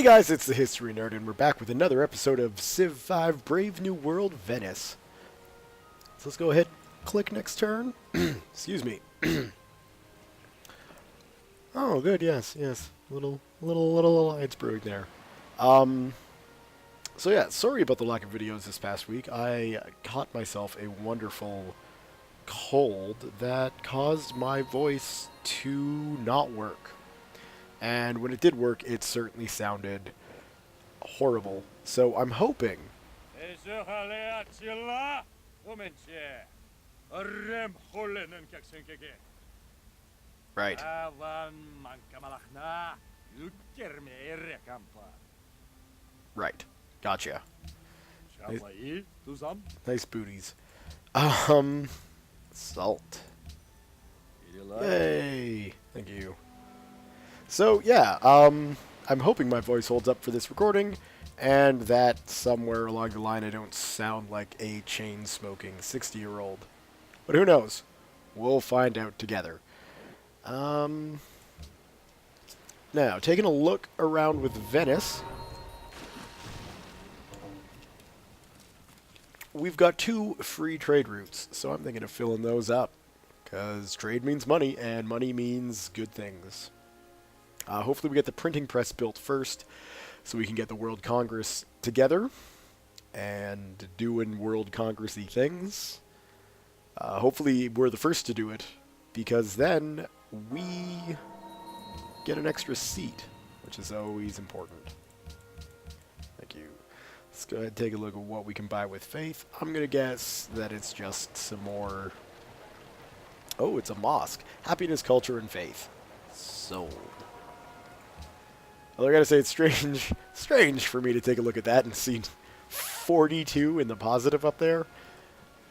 Hey guys, it's the History Nerd, and we're back with another episode of Civ 5 Brave New World Venice. So let's go ahead, click next turn. Excuse me. Oh, good, yes. Little alliance brewing there. So yeah, sorry about the lack of videos this past week. I caught myself a wonderful cold that caused my voice to not work. And when it did work, it certainly sounded horrible. So I'm hoping. Right. Right. Gotcha. Nice booties. Salt. Yay. Thank you. So, yeah, I'm hoping my voice holds up for this recording, and that somewhere along the line I don't sound like a chain-smoking 60-year-old. But who knows? We'll find out together. Now, taking a look around with Venice, we've got 2 free trade routes, so I'm thinking of filling those up, because trade means money, and money means good things. Hopefully we get the printing press built first, so we can get the World Congress together and doing World Congress-y things. Hopefully we're the first to do it, because then we get an extra seat, which is always important. Thank you. Let's go ahead and take a look at what we can buy with faith. I'm going to guess that it's just some more... Oh, it's a mosque. Happiness, culture, and faith. Sold. Well, I gotta say, it's strange for me to take a look at that and see 42 in the positive up there.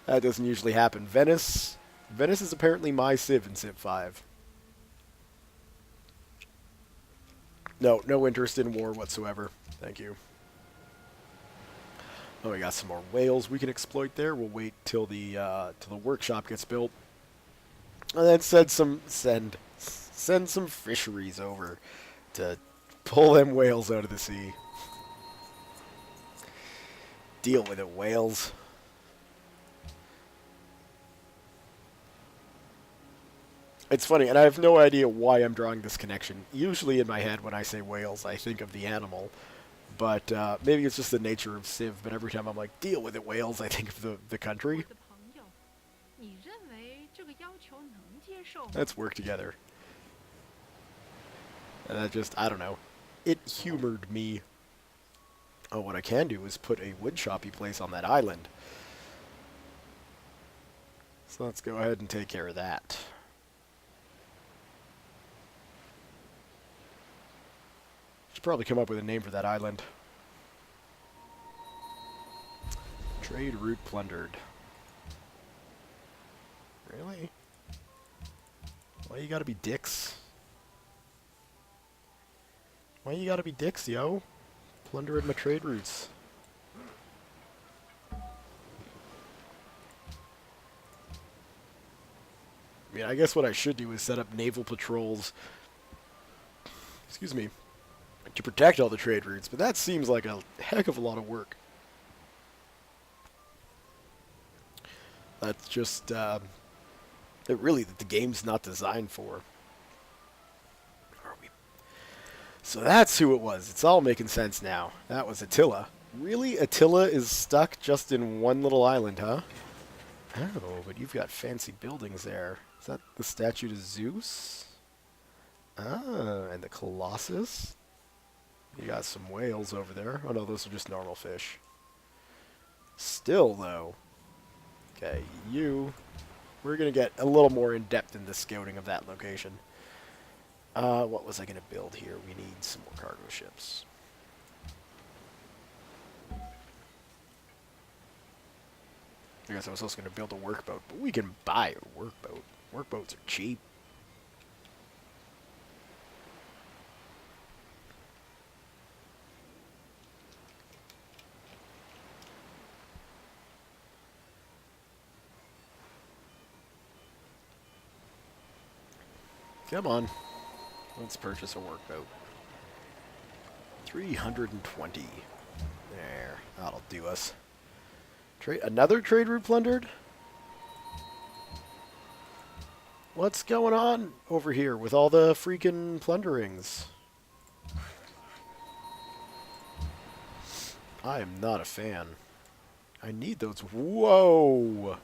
That doesn't usually happen. Venice is apparently my civ in Civ 5. No interest in war whatsoever. Thank you. Oh, we got some more whales we can exploit there. We'll wait till the workshop gets built, and then send some fisheries over to pull them whales out of the sea. Deal with it, whales. It's funny, and I have no idea why I'm drawing this connection. Usually in my head, when I say whales, I think of the animal. But maybe it's just the nature of Civ, but every time I'm like, deal with it, whales, I think of the country. Let's work together. And that just, I don't know. It humored me. Oh, what I can do is put a woodshopy place on that island. So let's go ahead and take care of that. Should probably come up with a name for that island. Trade route plundered. Really? Why you gotta be dicks? Why you gotta be dicks, yo? Plundering my trade routes. I mean, I guess what I should do is set up naval patrols, excuse me, to protect all the trade routes, but that seems like a heck of a lot of work. That's just, really that the game's not designed for. So that's who it was. It's all making sense now. That was Attila. Really? Attila is stuck just in one little island, huh? Oh, but you've got fancy buildings there. Is that the statue to Zeus? Ah, and the Colossus? You got some whales over there. Oh no, those are just normal fish. Still, though. Okay, we're going to get a little more in-depth in the scouting of that location. What was I going to build here? We need some more cargo ships. I guess I was also going to build a workboat, but we can buy a workboat. Workboats are cheap. Come on. Let's purchase a workboat. 320. There, that'll do us. Another trade route plundered? What's going on over here with all the freaking plunderings? I am not a fan. I need those. Whoa!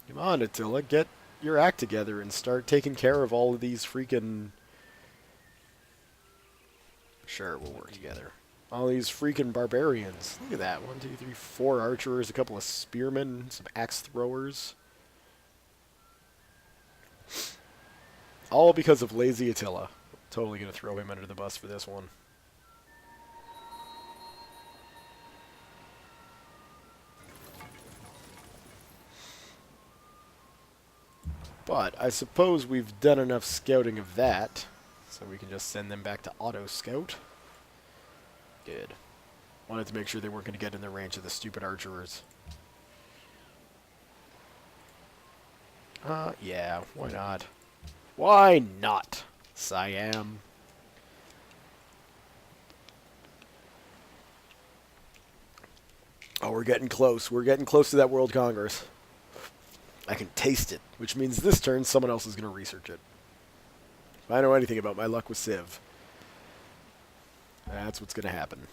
Come on, Attila, get your act together and start taking care of all of these freaking... Sure, we'll work together. All these freaking barbarians. Look at that. 1, 2, 3, 4 archers, a couple of spearmen, some axe throwers. All because of lazy Attila. Totally going to throw him under the bus for this one. But I suppose we've done enough scouting of that, so we can just send them back to auto-scout. Good. Wanted to make sure they weren't going to get in the range of the stupid archers. Yeah, why not? Why not, Siam? Oh, we're getting close. We're getting close to that World Congress. I can taste it, which means this turn someone else is going to research it. If I know anything about my luck with Civ, that's what's going to happen.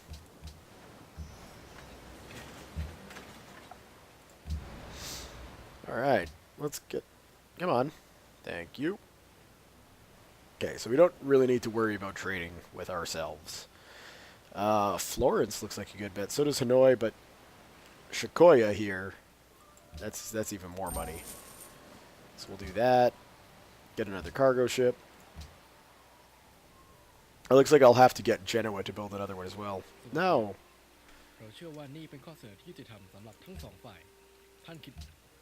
Alright, let's get... Come on. Thank you. Okay, so we don't really need to worry about trading with ourselves. Florence looks like a good bet. So does Hanoi, but Shikoya here, that's even more money. So we'll do that. Get another cargo ship. It looks like I'll have to get Genoa to build another one as well. No.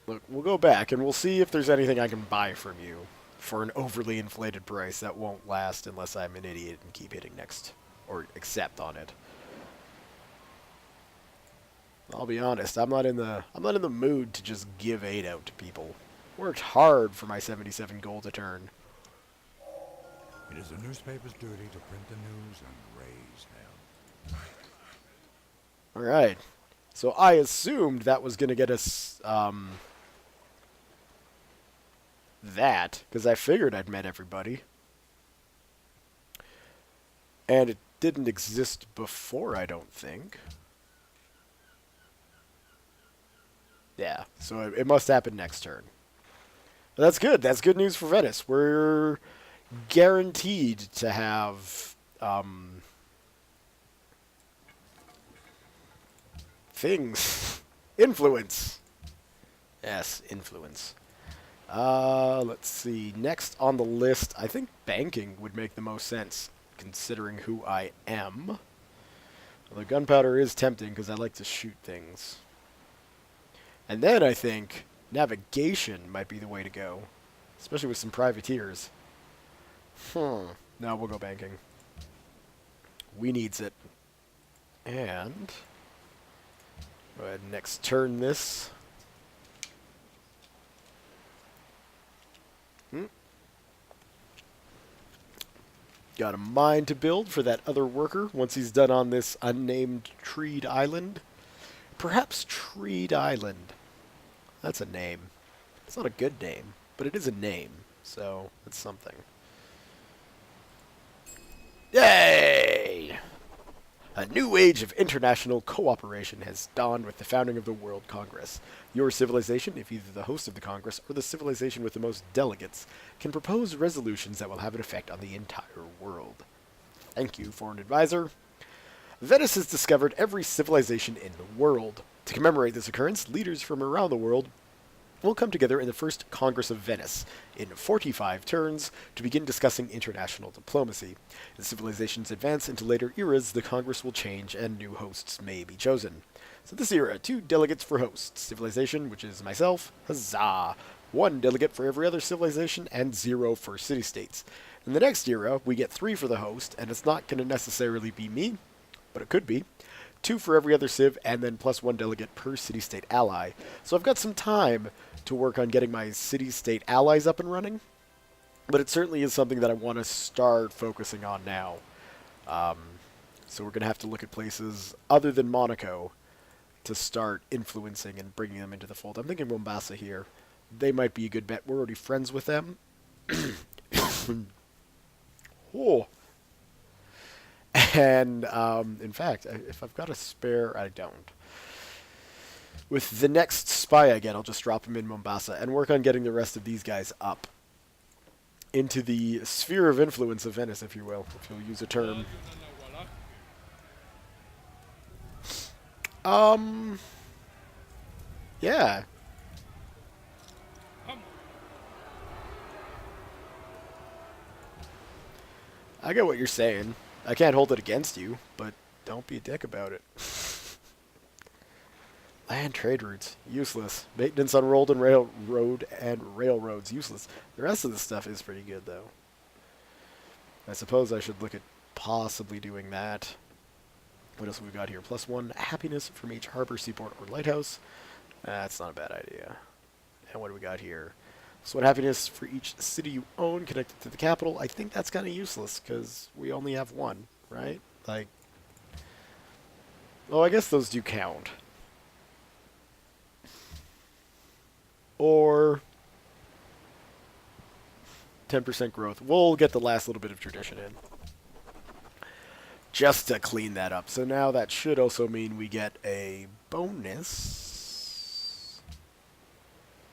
Look, we'll go back and we'll see if there's anything I can buy from you for an overly inflated price that won't last unless I'm an idiot and keep hitting next or accept on it. I'll be honest, I'm not in the mood to just give aid out to people. Worked hard for my 77 gold a turn. It is the newspaper's duty to print the news and raise hell. Alright. So I assumed that was going to get us, that, because I figured I'd met everybody. And it didn't exist before, I don't think. Yeah, so it must happen next turn. But that's good. That's good news for Venice. We're guaranteed to have things. Influence. Yes, influence. Let's see. Next on the list, I think banking would make the most sense, considering who I am. Although gunpowder is tempting, because I like to shoot things. And then I think navigation might be the way to go, especially with some privateers. No, we'll go banking. We needs it. And go ahead and next turn this. Got a mine to build for that other worker once he's done on this unnamed treed island. Perhaps Treed Island. That's a name. It's not a good name, but it is a name, so it's something. Yay! A new age of international cooperation has dawned with the founding of the World Congress. Your civilization, if either the host of the Congress or the civilization with the most delegates, can propose resolutions that will have an effect on the entire world. Thank you, Foreign Advisor. Venice has discovered every civilization in the world. To commemorate this occurrence, leaders from around the world will come together in the first Congress of Venice in 45 turns to begin discussing international diplomacy. As civilizations advance into later eras, the Congress will change and new hosts may be chosen. So this era, 2 delegates for hosts. Civilization, which is myself, huzzah! 1 delegate for every other civilization and 0 for city-states. In the next era, we get 3 for the host, and it's not going to necessarily be me, but it could be. 2 for every other civ, and then plus 1 delegate per city-state ally. So I've got some time to work on getting my city-state allies up and running, but it certainly is something that I want to start focusing on now. So we're going to have to look at places other than Monaco to start influencing and bringing them into the fold. I'm thinking Mombasa here. They might be a good bet. We're already friends with them. Oh. And, in fact, if I've got a spare, I don't. With the next spy I get, I'll just drop him in Mombasa and work on getting the rest of these guys up into the sphere of influence of Venice, if you will, if you'll use a term. Yeah. I get what you're saying. I can't hold it against you, but don't be a dick about it. Land trade routes, useless. Maintenance on road and railroads, useless. The rest of the stuff is pretty good, though. I suppose I should look at possibly doing that. What else have we got here? +1 happiness from each harbor, seaport, or lighthouse. That's not a bad idea. And what do we got here? So, what happiness for each city you own connected to the capital? I think that's kind of useless because we only have one, right? Like, oh, I guess those do count. Or 10% growth. We'll get the last little bit of tradition in. Just to clean that up. So now that should also mean we get a bonus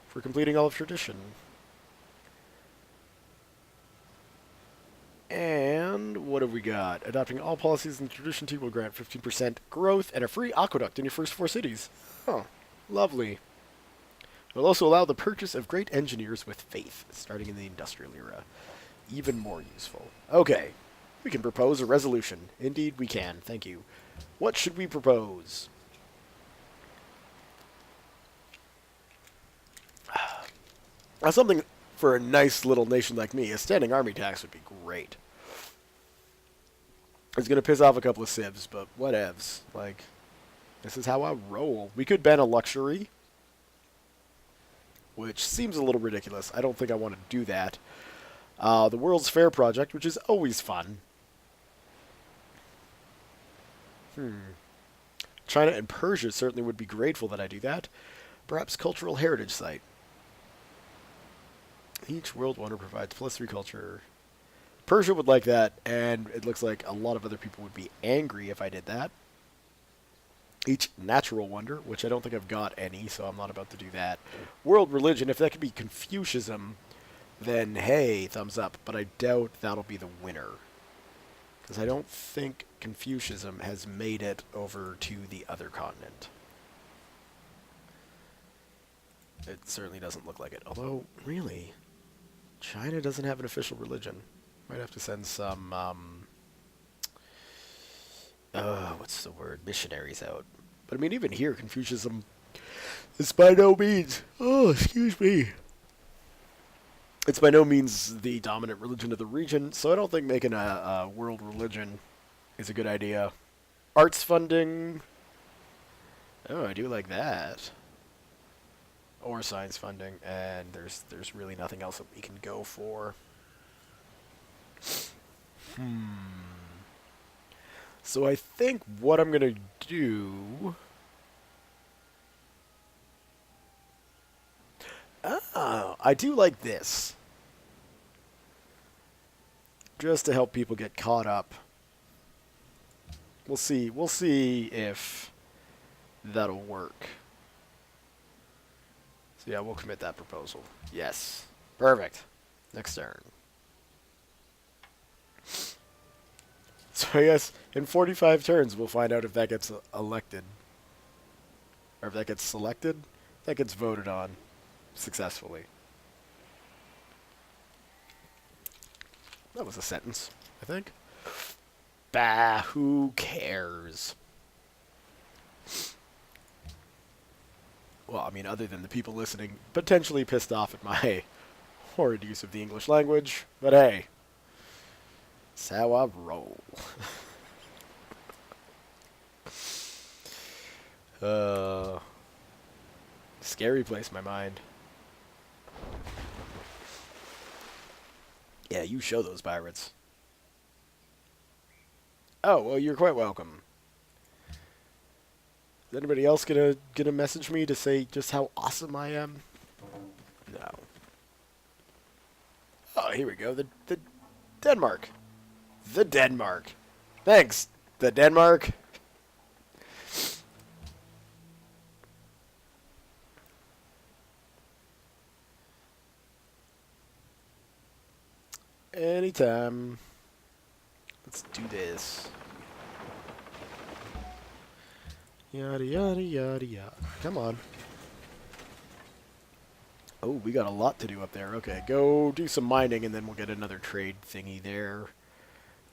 for completing all of tradition. And what have we got? Adopting all policies in the tradition team will grant 15% growth and a free aqueduct in your first 4 cities. Oh, lovely. It will also allow the purchase of great engineers with faith, starting in the industrial era. Even more useful. Okay, we can propose a resolution. Indeed, we can. Thank you. What should we propose? Something for a nice little nation like me. A standing army tax would be great. It's going to piss off a couple of civs, but whatevs. Like, this is how I roll. We could ban a luxury, which seems a little ridiculous. I don't think I want to do that. The World's Fair project, which is always fun. China and Persia certainly would be grateful that I do that. Perhaps cultural heritage site. Each world wonder provides +3 culture. Persia would like that, and it looks like a lot of other people would be angry if I did that. Each natural wonder, which I don't think I've got any, so I'm not about to do that. World religion, if that could be Confucianism, then hey, thumbs up. But I doubt that'll be the winner. Because I don't think Confucianism has made it over to the other continent. It certainly doesn't look like it. Although, really, China doesn't have an official religion. Might have to send some, what's the word? Missionaries out. But I mean, even here, Confucianism is by no means, it's by no means the dominant religion of the region, so I don't think making a world religion is a good idea. Arts funding, oh, I do like that. Or science funding, and there's really nothing else that we can go for. So I think what I'm going to do... Oh, I do like this. Just to help people get caught up. We'll see if that'll work. So yeah, we'll commit that proposal. Yes. Perfect. Next turn. So I guess in 45 turns we'll find out if that gets elected. Or if that gets selected. That gets voted on successfully. That was a sentence, I think. Bah, who cares? Well, I mean, other than the people listening, potentially pissed off at my horrid use of the English language. But hey, that's how I roll. Scary place, my mind. Yeah, you show those pirates. Oh, well, you're quite welcome. Is anybody else gonna message me to say just how awesome I am? No. Oh, here we go. The Denmark. The Denmark. Thanks, the Denmark. Anytime. Let's do this. Yada yada yada yada. Come on. Oh, we got a lot to do up there. Okay, go do some mining and then we'll get another trade thingy there.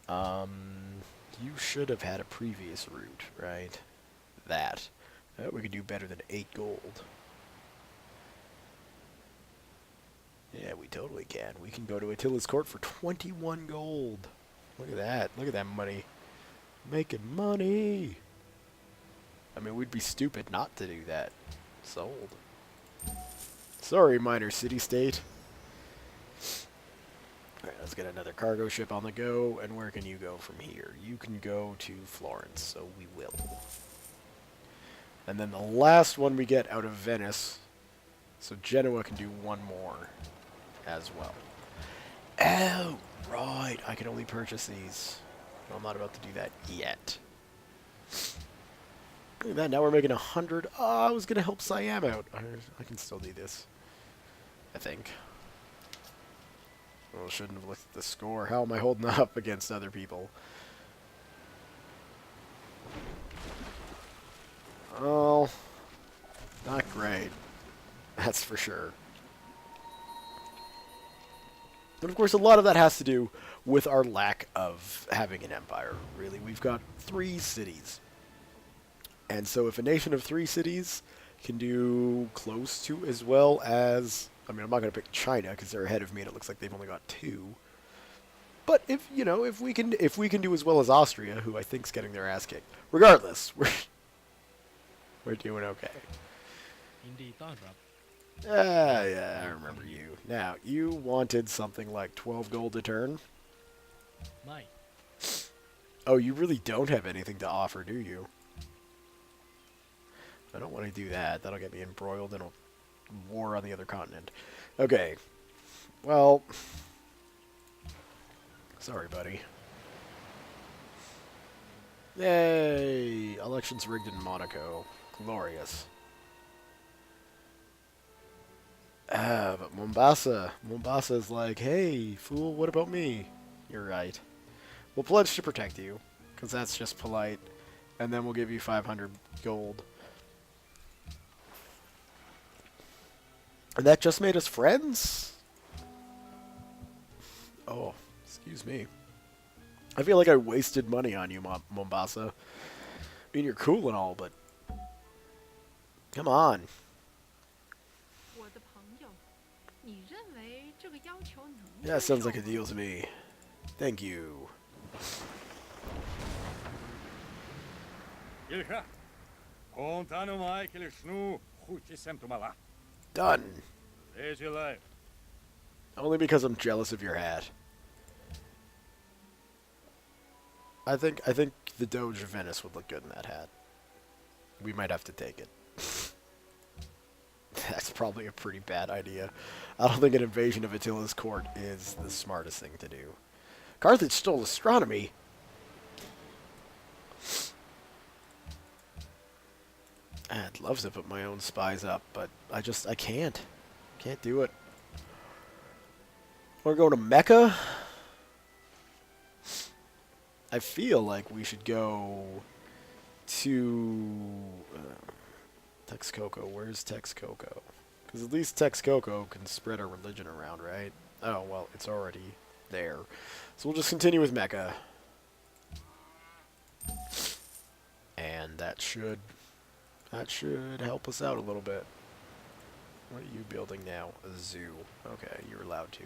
You should have had a previous route, right? That. We could do better than 8 gold. Yeah, we totally can. We can go to Attila's court for 21 gold. Look at that. Look at that money. Making money. I mean, we'd be stupid not to do that. Sold. Sorry, minor city-state. Alright, let's get another cargo ship on the go. And where can you go from here? You can go to Florence, so we will. And then the last one we get out of Venice, so Genoa can do one more as well. Oh, right. I can only purchase these. No, I'm not about to do that yet. Look at that. Now we're making 100. Oh, I was going to help Siam out. I can still do this. I think. Well, shouldn't have looked at the score. How am I holding up against other people? Oh, not great. That's for sure. But of course, a lot of that has to do with our lack of having an empire, really. We've got 3 cities. And so if a nation of 3 cities can do close to as well as... I mean, I'm not going to pick China because they're ahead of me and it looks like they've only got 2. But if, you know, if we can do as well as Austria, who I think's getting their ass kicked, regardless, we're doing okay. Yeah, I remember you. Now, you wanted something like 12 gold a turn? Oh, you really don't have anything to offer, do you? I don't want to do that. That'll get me embroiled in a war on the other continent. Okay. Well... Sorry, buddy. Yay! Elections rigged in Monaco. Glorious. But Mombasa. Mombasa's like, hey, fool, what about me? You're right. We'll pledge to protect you, because that's just polite. And then we'll give you 500 gold. And that just made us friends? Oh, excuse me. I feel like I wasted money on you, Mombasa. I mean, you're cool and all, but... Come on. Yeah, sounds like a deal to me. Thank you. Done. Only because I'm jealous of your hat. I think the Doge of Venice would look good in that hat. We might have to take it. That's probably a pretty bad idea. I don't think an invasion of Attila's court is the smartest thing to do. Carthage stole astronomy. I'd love to put my own spies up, but I can't. Can't do it. Wanna go to Mecca? I feel like we should go to Texcoco. Where's Texcoco? Because at least Texcoco can spread our religion around, right? Oh, well, it's already there. So we'll just continue with Mecca. And that should help us out a little bit. What are you building now? A zoo. Okay, you're allowed to.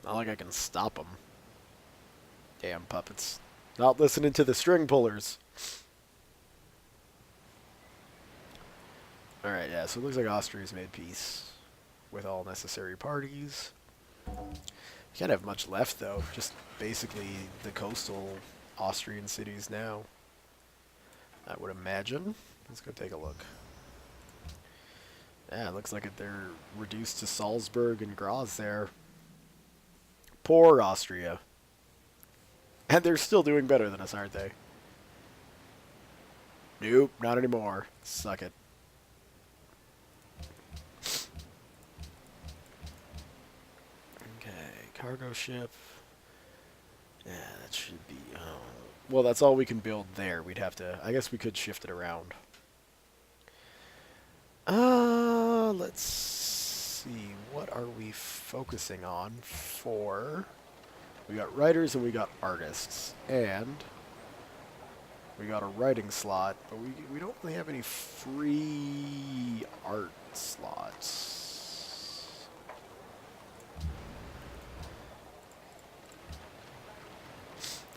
Not like I can stop them. Damn puppets. Not listening to the string pullers. Alright, yeah, so it looks like Austria's made peace with all necessary parties. Can't have much left, though. Just basically the coastal Austrian cities now, I would imagine. Let's go take a look. Yeah, it looks like they're reduced to Salzburg and Graz there. Poor Austria. And they're still doing better than us, aren't they? Nope, not anymore. Suck it. Okay, cargo ship. Yeah, that should be... well, that's all we can build there. We'd have to... I guess we could shift it around. Let's see. What are we focusing on for... We got writers and we got artists. And we got a writing slot, but we don't really have any free art slots.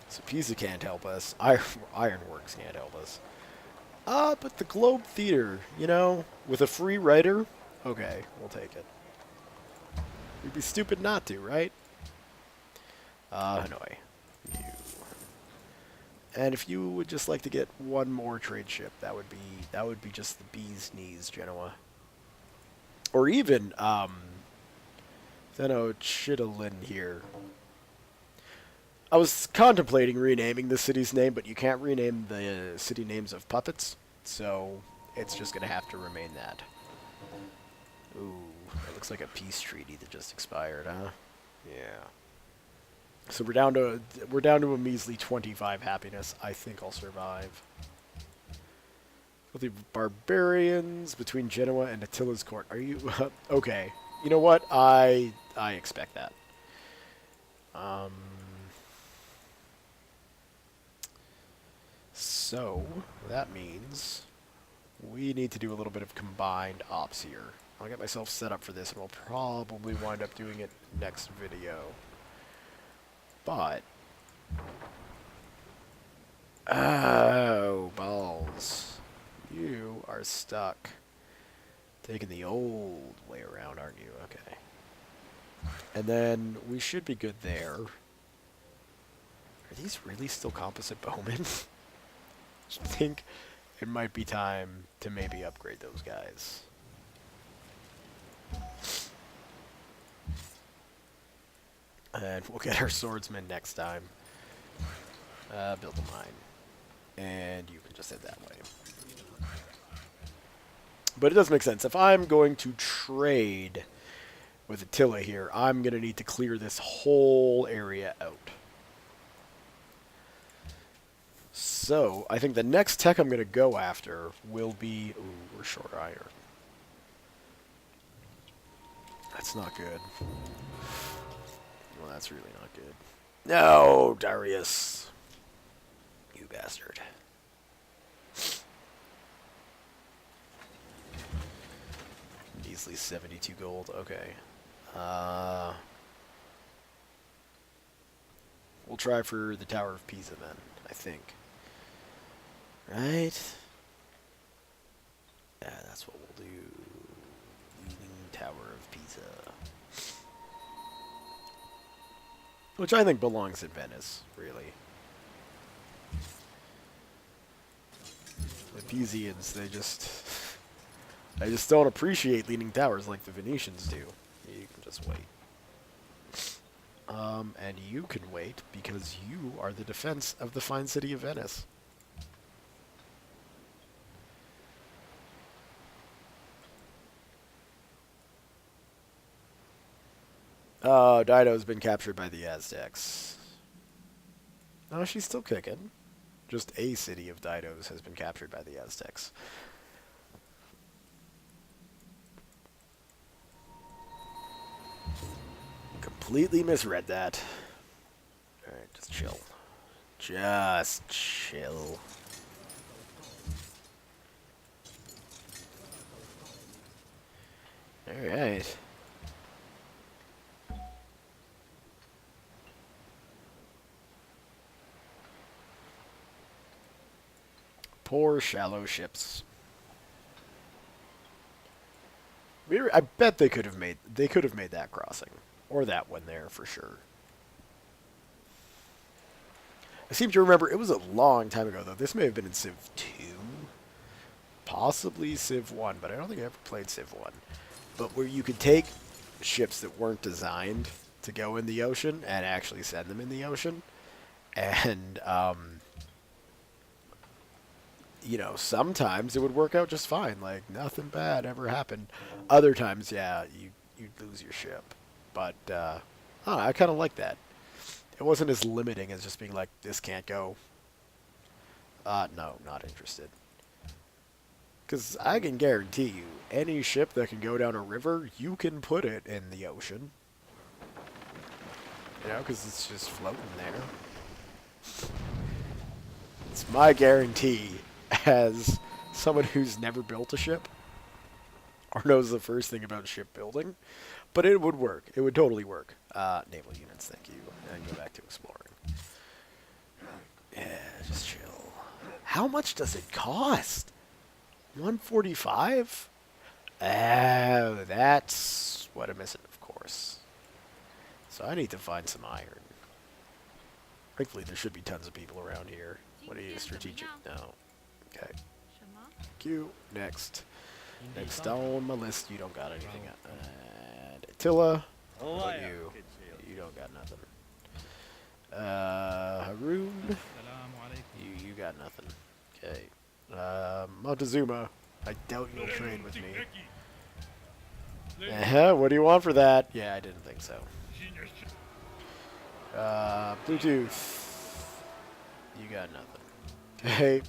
So Pisa can't help us. Ironworks can't help us. But the Globe Theater, you know, with a free writer, okay, we'll take it. We'd be stupid not to, right? Hanoi. You. And if you would just like to get one more trade ship, that would be just the bee's knees, Genoa. Or even, Tenochtitlan here. I was contemplating renaming the city's name, but you can't rename the city names of puppets, so it's just going to have to remain that. Ooh, it looks like a peace treaty that just expired, huh? Yeah. So we're down to a measly 25 happiness. I think I'll survive. With the barbarians between Genoa and Attila's court. Are you okay? You know what? I expect that. So that means we need to do a little bit of combined ops here. I'll get myself set up for this, and we'll probably wind up doing it next video. But oh balls, you are stuck. Taking the old way around, aren't you? Okay. And then we should be good there. Are these really still composite bowmen? I think it might be time to maybe upgrade those guys. And we'll get our swordsman next time. Build a mine. And you can just head that way. But it does make sense. If I'm going to trade with Attila here, I'm going to need to clear this whole area out. So, I think the next tech I'm going to go after will be... Ooh, we're short iron. That's not good. Well, that's really not good. No, Darius. You bastard. Measly 72 gold. Okay. We'll try for the Tower of Pisa then, I think. Right? Yeah, that's what we'll do. Leaning Tower of Pisa. Which I think belongs in Venice, really. The Pisans, they just don't appreciate leaning towers like the Venetians do. You can just wait. And you can wait because you are the defense of the fine city of Venice. Oh, Dido's been captured by the Aztecs. No, she's still kicking. Just a city of Dido's has been captured by the Aztecs. Completely misread that. Alright, just chill. Just chill. Alright. Poor shallow ships. I bet they could have made that crossing. Or that one there, for sure. I seem to remember, it was a long time ago, though. This may have been in Civ 2. Possibly Civ 1, but I don't think I ever played Civ 1. But where you could take ships that weren't designed to go in the ocean and actually send them in the ocean. And, you know, sometimes it would work out just fine. Like, nothing bad ever happened. Other times, yeah, you'd lose your ship. But, I kind of like that. It wasn't as limiting as just being like, this can't go. No, not interested. Because I can guarantee you, any ship that can go down a river, you can put it in the ocean. You know, because it's just floating there. It's my guarantee, as someone who's never built a ship, or knows the first thing about shipbuilding, but it would work. It would totally work. Naval units, thank you. And go back to exploring. Yeah, just chill. How much does it cost? 145? Oh, that's what I'm missing, of course. So I need to find some iron. Thankfully, there should be tons of people around here. What are you, strategic? No. Okay. Q. Next. Next on my list, you don't got anything. And Attila. What about you? You don't got nothing. Haroon. You got nothing. Okay. Montezuma. I doubt you'll trade with me. What do you want for that? Yeah, I didn't think so. Bluetooth. You got nothing. Okay.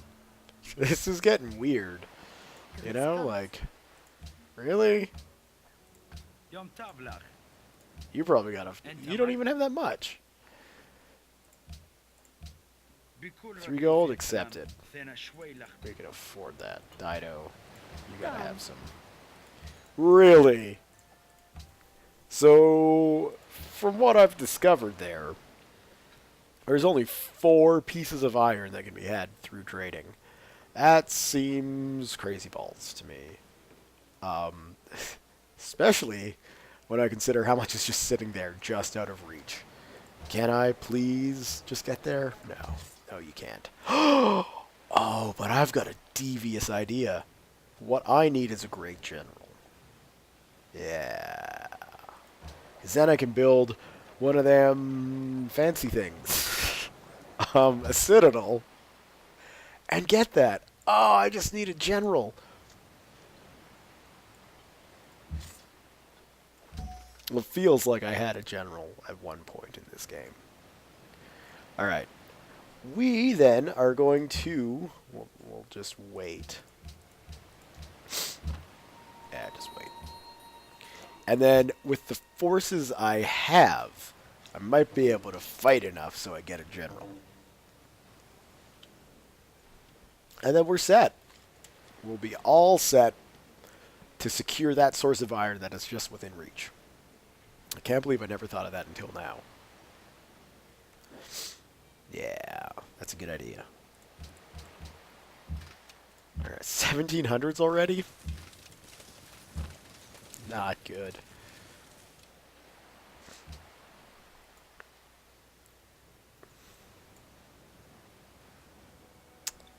This is getting weird. You know, like, really? You probably got you don't even have that much. 3 gold, accepted. We can afford that. Dido, you gotta have some. Really? So, from what I've discovered there's only 4 pieces of iron that can be had through trading. That seems crazy balls to me. Especially when I consider how much is just sitting there just out of reach. Can I please just get there? No. No, you can't. Oh, but I've got a devious idea. What I need is a great general. Yeah. Because then I can build one of them fancy things. A citadel. And get that. Oh, I just need a general. Well, it feels like I had a general at one point in this game. Alright. We then are going to... We'll just wait. Yeah, just wait. And then, with the forces I have, I might be able to fight enough so I get a general. And then we're set. We'll be all set to secure that source of iron that is just within reach. I can't believe I never thought of that until now. Yeah, that's a good idea. Alright, 1700s already? Not good.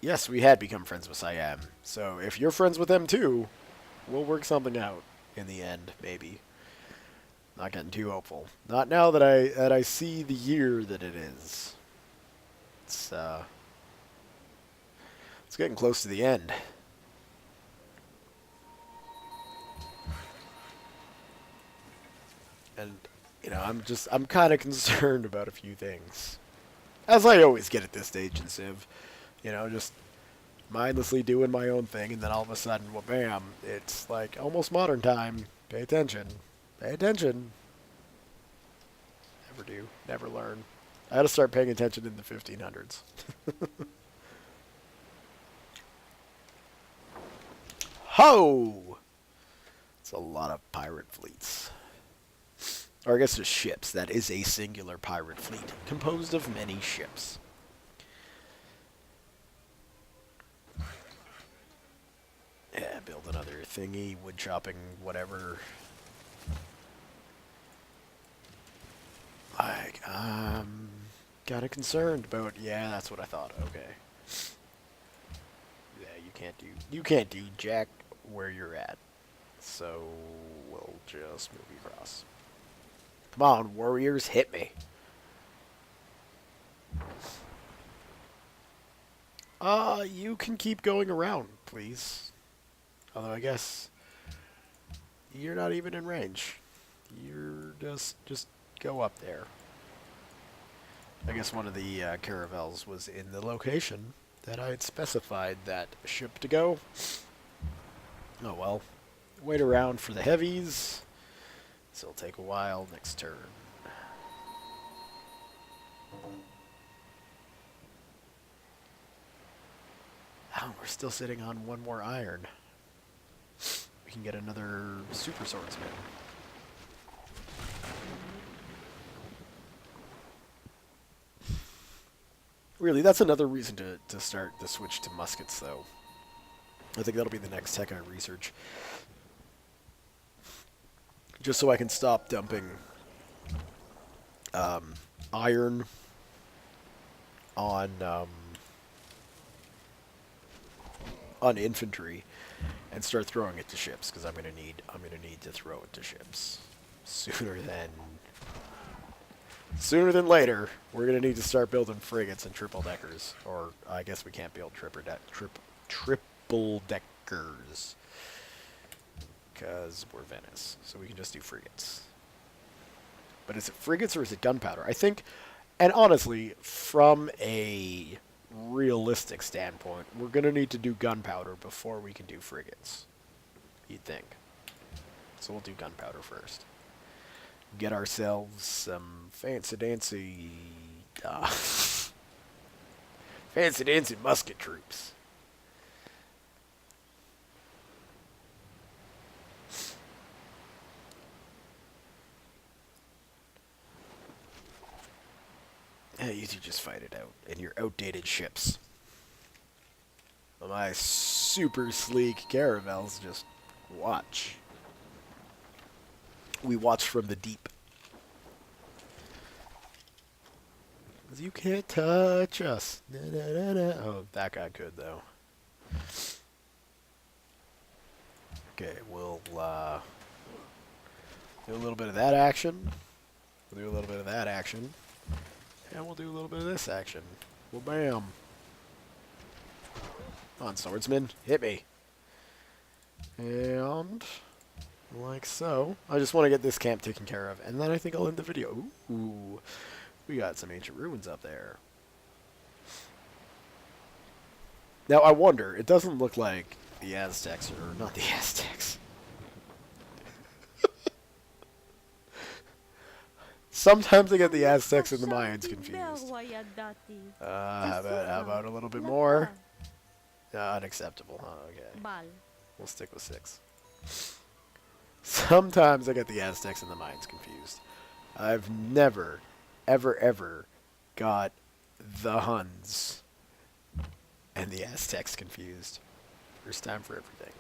Yes, we had become friends with Siam. So if you're friends with them too, we'll work something out in the end, maybe. Not getting too hopeful. Not now that I see the year that it is. It's getting close to the end. And you know, I'm kind of concerned about a few things. As I always get at this stage in Civ. You know, just mindlessly doing my own thing, and then all of a sudden, well, bam, it's like almost modern time. Pay attention. Pay attention. Never do. Never learn. I had to start paying attention in the 1500s. Ho! It's a lot of pirate fleets. Or I guess just ships. That is a singular pirate fleet, composed of many ships. Yeah, build another thingy, wood chopping, whatever. kind of concerned about. Yeah, that's what I thought. Okay. Yeah, you can't do jack where you're at. So we'll just move you across. Come on, warriors, hit me. You can keep going around, please. Although I guess you're not even in range. You're just go up there. I guess one of the caravels was in the location that I had specified that ship to go. Oh well. Wait around for the heavies. This'll take a while. Next turn. Oh, we're still sitting on one more iron. We can get another super swordsman. Really, that's another reason to start to switch to muskets, though. I think that'll be the next tech I research. Just so I can stop dumping iron on infantry and start throwing it to ships, because I'm gonna need to throw it to ships sooner than later. We're gonna need to start building frigates and triple deckers, or I guess we can't build triple deckers because we're Venice, so we can just do frigates. But is it frigates or is it gunpowder? I think, and honestly, from a realistic standpoint, we're going to need to do gunpowder before we can do frigates. You'd think. So we'll do gunpowder first. Get ourselves some fancy-dancy musket troops. Yeah, you two just fight it out in your outdated ships. My super sleek caravels just watch. We watch from the deep. 'Cause you can't touch us. Na, na, na, na. Oh, that guy could, though. Okay, we'll do a little bit of that action. We'll do a little bit of that action. And we'll do a little bit of this action. Well, bam. Come on, swordsman. Hit me. And like so. I just want to get this camp taken care of. And then I think I'll end the video. Ooh. We got some ancient ruins up there. Now, I wonder. It doesn't look like the Aztecs, or not the Aztecs. Sometimes I get the Aztecs and the Mayans confused. How about a little bit more? Unacceptable, huh? Okay. We'll stick with 6. Sometimes I get the Aztecs and the Mayans confused. I've never, ever got the Huns and the Aztecs confused. First time for everything.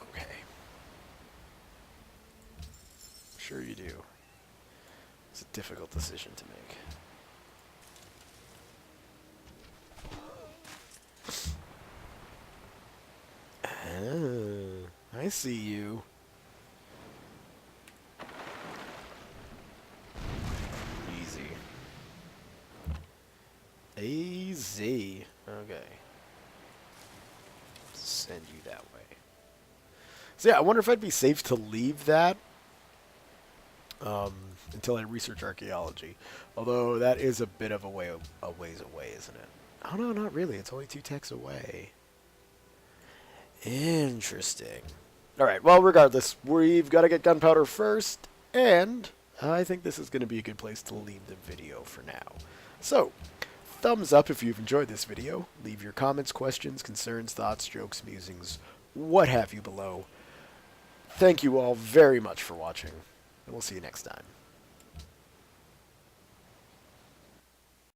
Okay. Sure you do. It's a difficult decision to make. I see you. Easy. Easy. Okay. Send you that way. So yeah, I wonder if I'd be safe to leave that until I research archaeology. Although that is a bit of a ways away, isn't it? Oh no, not really. It's only 2 techs away. Interesting. Alright, well, regardless, we've got to get gunpowder first, and I think this is going to be a good place to leave the video for now. So, thumbs up if you've enjoyed this video. Leave your comments, questions, concerns, thoughts, jokes, musings, what have you below. Thank you all very much for watching, and we'll see you next time.